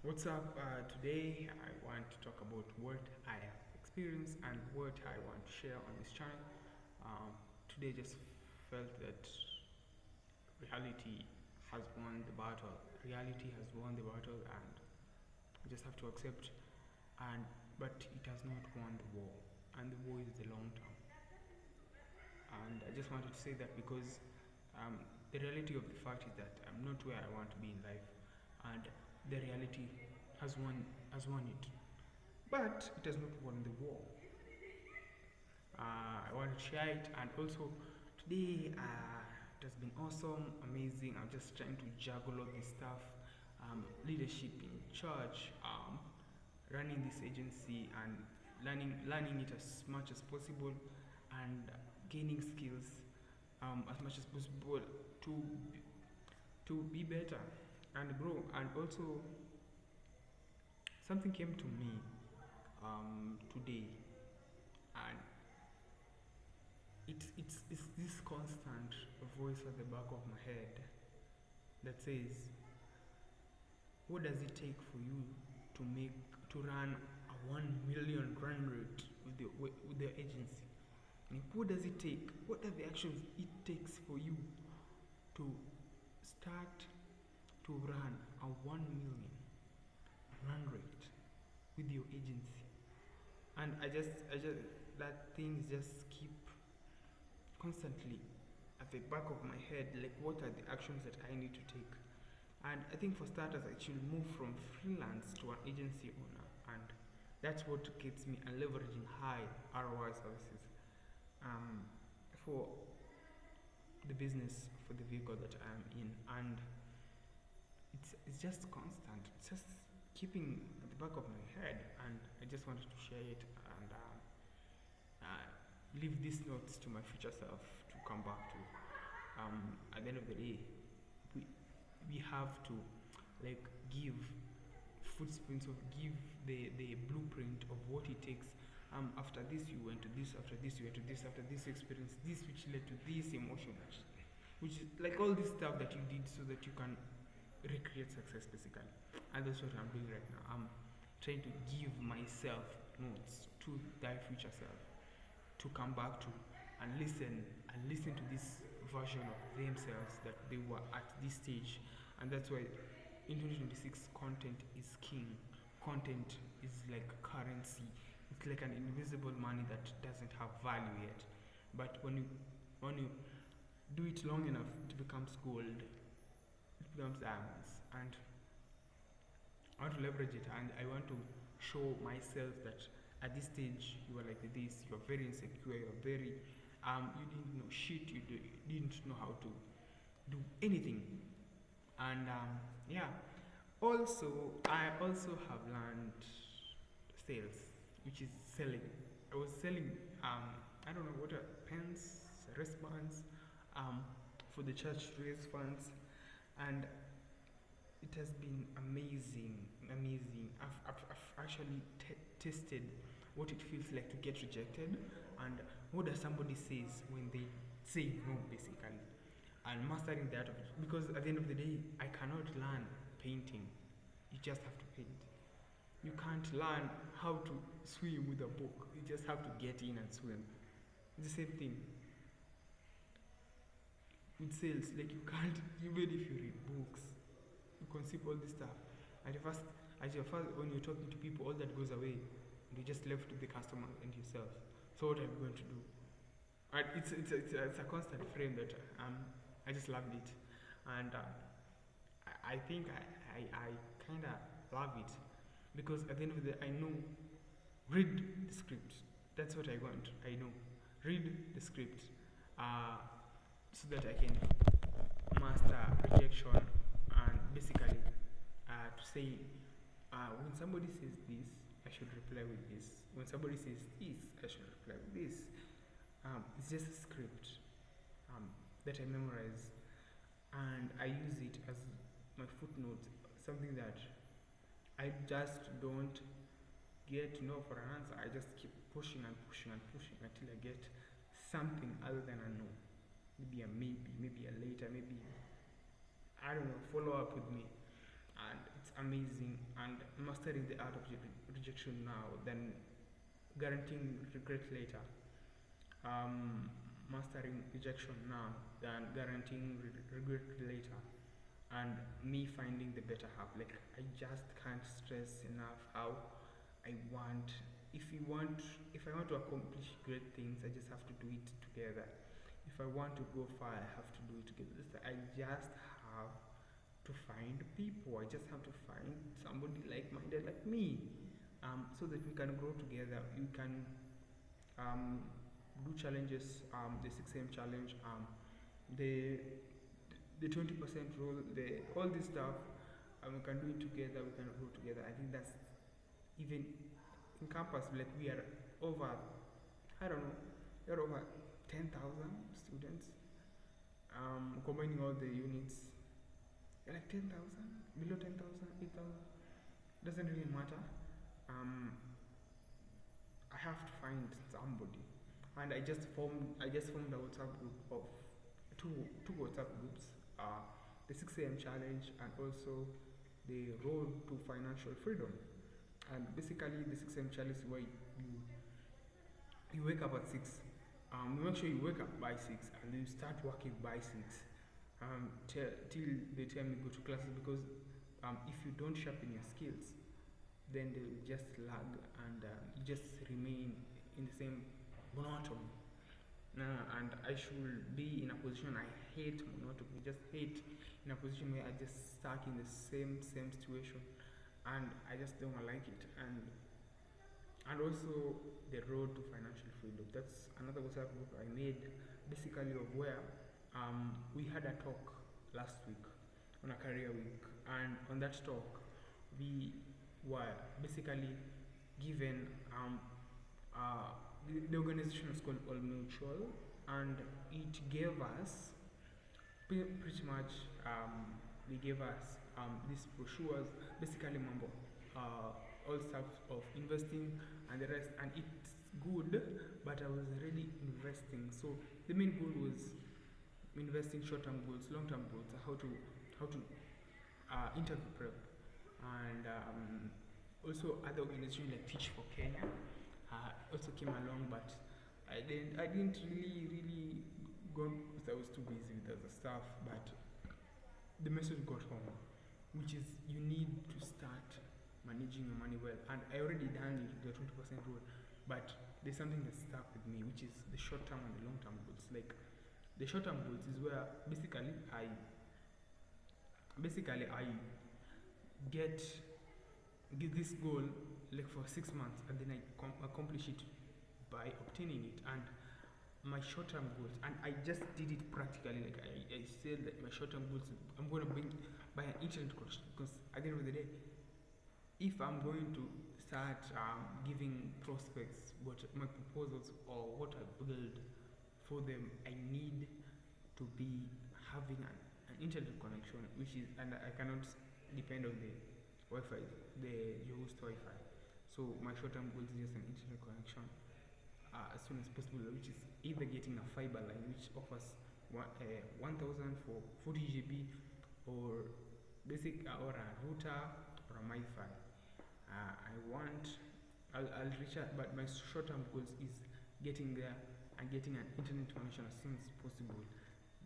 What's up? Today I want to talk about what I have experienced and what I want to share on this channel. Today I just felt that reality has won the battle. Reality has won the battle, and we just have to accept. And but it has not won the war, and the war is the long term. And I just wanted to say that because the reality of the fact is that I'm not where I want to be in life, and the reality has won it, but it has not won the war. I want to share it, and also today it has been awesome, amazing. I'm just trying to juggle all this stuff, leadership in church, running this agency, and learning it as much as possible, and gaining skills as much as possible to to be better and grow. And also something came to me today, and it's this constant voice at the back of my head that says, what does it take for you to run a 1 million run rate with the agency? Like, what does it take? What are the actions it takes for you to start to run a 1 million run rate with your agency? And I just that things just keep constantly at the back of my head, like what are the actions that I need to take. And I think for starters I should move from freelance to an agency owner, and that's what gets me and leveraging high ROI services um, for the business, for the vehicle that I'm in. And it's just constant, it's just keeping at the back of my head, and I just wanted to share it, and leave these notes to my future self to come back to. At the end of the day, we we have to like give footprints, of give the blueprint of what it takes. After this you went to this, after this you went to this, after this experience this, which led to this emotion, which is like all this stuff that you did so that you can recreate success basically. And that's what I'm doing right now. I'm trying to give myself notes to thy future self to come back to, and listen to this version of themselves that they were at this stage. And that's why in 2026 content is king. Content is like currency. It's like an invisible money that doesn't have value yet, but when you do it long enough it becomes gold, it becomes diamonds. And I want to leverage it, and I want to show myself that at this stage you are like this, you are very insecure, you are very you didn't know shit, you didn't know how to do anything. And yeah, also I also have learned sales, which is selling. I was selling I don't know what are pens, wristbands, um for the church to raise funds. And it has been amazing, amazing. I've actually tested what it feels like to get rejected, and what does somebody says when they say no, basically, and mastering that of it. Because at the end of the day, I cannot learn painting. You just have to paint. You can't learn how to swim with a book. You just have to get in and swim. It's the same thing with sales. Like you can't, even if you read books, you conceive all this stuff. At the first, when you're talking to people, all that goes away, and you just left to the customer and yourself. So what are you going to do? And it's a constant frame that I just loved it, and I think I kind of love it, because at the end of the day, I know, read the script. That's what I want. I know, read the script, uh, so that I can master rejection, and basically to say when somebody says this, I should reply with this. When somebody says this, I should reply with this. It's just a script that I memorize, and I use it as my footnote, something that I just don't get no for an answer. I just keep pushing and pushing and pushing until I get something other than a no. Maybe a maybe, maybe a later, maybe I don't know, follow up with me. And it's amazing. And mastering the art of rejection now, then guaranteeing regret later. Um, Mastering rejection now, then guaranteeing regret later. And me finding the better half. Like, I just can't stress enough how I want. If you want, if I want to accomplish great things, I just have to do it together. If I want to go far, I have to do it together. I just have to find people. I just have to find somebody like-minded like me, so that we can grow together. We can do challenges, the 6 a.m. challenge, the 20% rule, all this stuff, and we can do it together. We can grow together. I think that's even in campus. Like, we are over, I don't know, we are over 10,000 students, combining all the units. Like 10,000, below 10,000, 8,000, doesn't really matter. I have to find somebody, and I just formed a WhatsApp group of two WhatsApp groups. The 6 a.m. challenge, and also the road to financial freedom. And basically, the 6 a.m. challenge is where you wake up at 6. You make sure you wake up by 6, and you start working by 6. Till the time you go to classes, because if you don't sharpen your skills, then they will just lag, and you just remain in the same monotony. And I should be in a position, I hate monotony, just hate in a position where I just stuck in the same situation, and I just don't like it. And also the road to financial freedom. That's another WhatsApp group I made, basically, of where we had a talk last week on a career week, and on that talk we were basically given the organization is called All Mutual, and it gave us pretty much, they gave us these brochures, basically mambo, all stuff of investing and the rest, and it's good, but I was already investing. So the main goal was investing short-term goals, long-term goals, how to interview prep, and also other organizations like Teach for Kenya also came along, but I didn't really go because I was too busy with other stuff. But the message got home, which is you need to start managing your money well. And I already done it, the 20% rule, but there's something that stuck with me, which is the short-term and the long-term goals. Like, the short-term goals is where basically I get this goal like for 6 months, and then I accomplish it by obtaining it. And my short-term goals, and I just did it practically. Like, I said that my short-term goals, I'm going to buy an internet connection, because at the end of the day, if I'm going to start giving prospects what my proposals or what I build for them, I need to be having an internet connection, which is, and I cannot depend on the Wi-Fi, the host Wi-Fi. So my short-term goal is just an internet connection as soon as possible, which is either getting a fiber line which offers 1,000 for 40 GB, or basic, or a router, or a Wi-Fi. I'll reach out, but my short-term goals is getting there and getting an internet connection as soon as possible.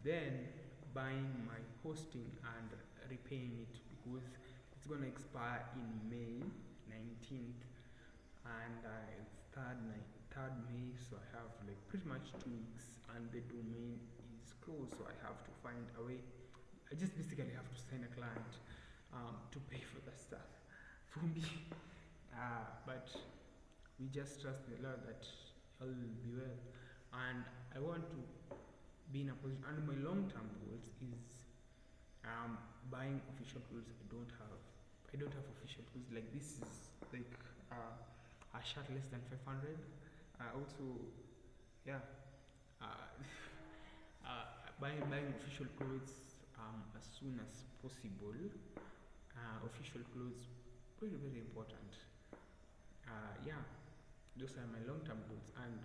Then buying my hosting and repaying it, because it's gonna expire in May 19th, and it's 3rd May, so I have like pretty much 2 weeks, and the domain is closed, so I have to find a way. I just basically have to sign a client to pay for the stuff for me. But we just trust the Lord that all will be well. And I want to be in a position, and my long-term goals is buying official clothes. I don't have official clothes. Like, this is like a shirt less than 500. Also, yeah, buying official clothes as soon as possible. Official clothes, very, very important. Yeah, those are my long-term goals, and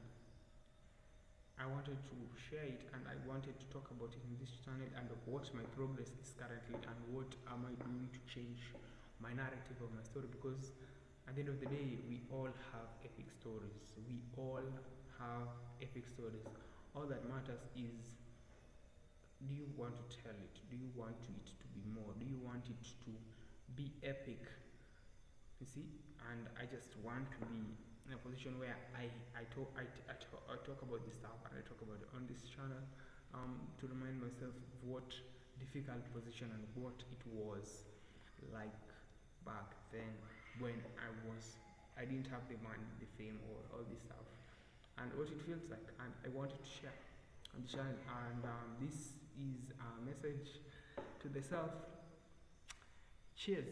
I wanted to share it, and I wanted to talk about it in this channel, and what my progress is currently, and what am I doing to change my narrative of my story, because at the end of the day, we all have epic stories. We all have epic stories. All that matters is, do you want to tell it? Do you want it to be more? Do you want it to be epic? You see, and I just want to be in a position where I talk about this stuff, and I talk about it on this channel, to remind myself of what difficult position and what it was like back then when I didn't have the money, the fame, or all this stuff, and what it feels like, and I wanted to share on the channel. And this is a message to the self. Cheers.